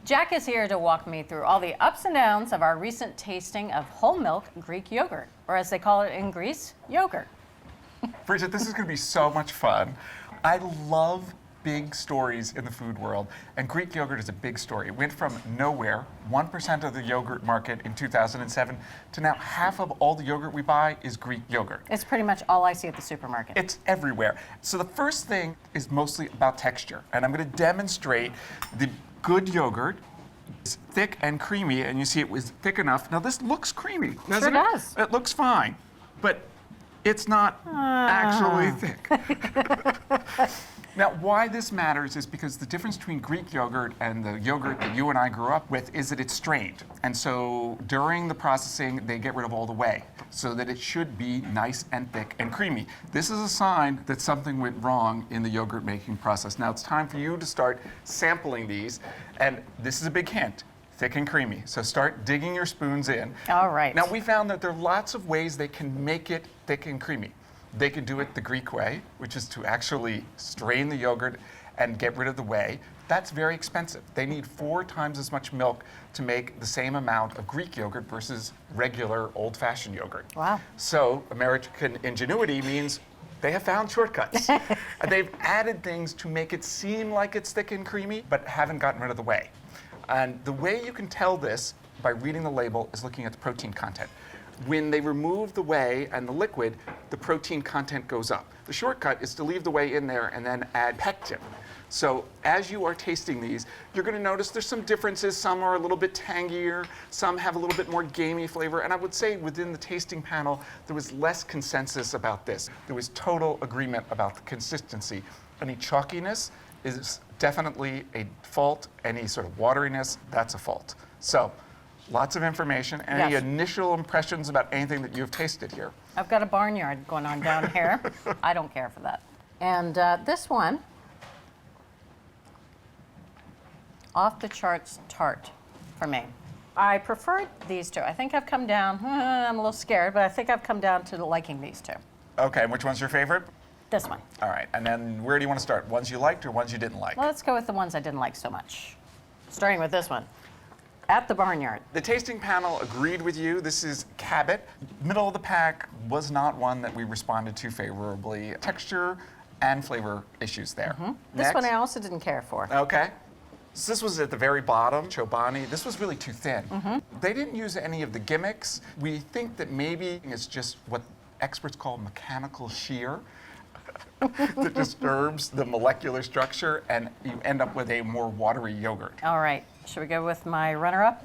Jack is here to walk me through all the ups and downs of our recent tasting of whole milk Greek yogurt, or as they call it in Greece, yogurt. Bridget, this is going to be so much fun. I love big stories in the food world, and Greek yogurt is a big story. It went from nowhere, 1% of the yogurt market in 2007, to now half of all the yogurt we buy is Greek yogurt. It's pretty much all I see at the supermarket. It's everywhere. So the first thing is mostly about texture, and I'm going to demonstrate the good yogurt. It's thick and creamy, and you see it was thick enough. Now this looks creamy, doesn't Sure does. It looks fine, but it's not actually thick. Now, why this matters is because the difference between Greek yogurt and the yogurt that you and I grew up with is that it's strained. And so during the processing, they get rid of all the whey so that it should be nice and thick and creamy. This is a sign that something went wrong in the yogurt making process. Now, it's time for you to start sampling these. And this is a big hint. Thick and creamy. So start digging your spoons in. All right. Now, we found that there are lots of ways they can make it thick and creamy. They can do it the Greek way, which is to actually strain the yogurt and get rid of the whey. That's very expensive. They need 4 times as much milk to make the same amount of Greek yogurt versus regular old-fashioned yogurt. Wow. So American ingenuity means they have found shortcuts. And they've added things to make it seem like it's thick and creamy, but haven't gotten rid of the whey. And the way you can tell this by reading the label is looking at the protein content. When they remove the whey and the liquid, the protein content goes up. The shortcut is to leave the whey in there and then add pectin. So as you are tasting these, you're going to notice there's some differences. Some are a little bit tangier, some have a little bit more gamey flavor, and I would say within the tasting panel, there was less consensus about this. There was total agreement about the consistency. Any chalkiness is definitely a fault. Any sort of wateriness, that's a fault. So, lots of information. Any Yes. initial impressions about anything that you've tasted here? I've got a barnyard going on down here. I don't care for that. And this one, off the charts tart for me. I preferred these two. I think I've come down, I'm a little scared, but I think I've come down to liking these two. Okay, and which one's your favorite? This one. All right, and then where do you want to start? Ones you liked or ones you didn't like? Well, let's go with the ones I didn't like so much. Starting with this one. At the barnyard. The tasting panel agreed with you. This is Cabot. Middle of the pack was not one that we responded to favorably. Texture and flavor issues there. This one I also didn't care for. Okay. So this was at the very bottom, Chobani. This was really too thin. They didn't use any of the gimmicks. We think that maybe it's just what experts call mechanical shear that disturbs the molecular structure, and you end up with a more watery yogurt. All right, should we go with my runner-up?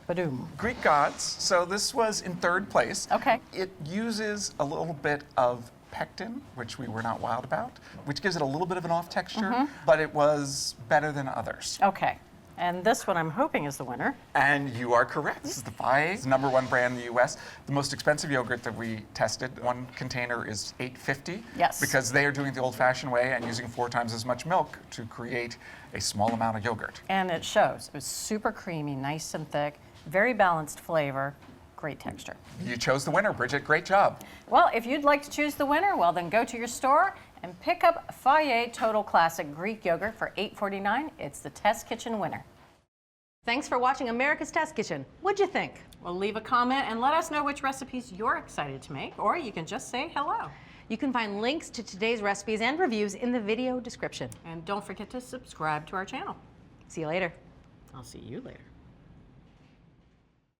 Badoom. Greek Gods, so this was in 3rd place. Okay. It uses a little bit of pectin, which we were not wild about, which gives it a little bit of an off texture, but it was better than others. Okay, and this one I'm hoping is the winner. And you are correct. This is the Faye, the #1 brand in the U.S. The most expensive yogurt that we tested. One container is $8.50. Yes. Because they are doing it the old-fashioned way and using 4 times as much milk to create a small amount of yogurt. And it shows. It was super creamy, nice and thick, very balanced flavor, great texture. You chose the winner, Bridget. Great job. Well, if you'd like to choose the winner, well then go to your store and pick up Faye Total Classic Greek Yogurt for $8.49. It's the Test Kitchen winner. Thanks for watching America's Test Kitchen. What'd you think? Well, leave a comment and let us know which recipes you're excited to make, or you can just say hello. You can find links to today's recipes and reviews in the video description. And don't forget to subscribe to our channel. See you later. I'll see you later.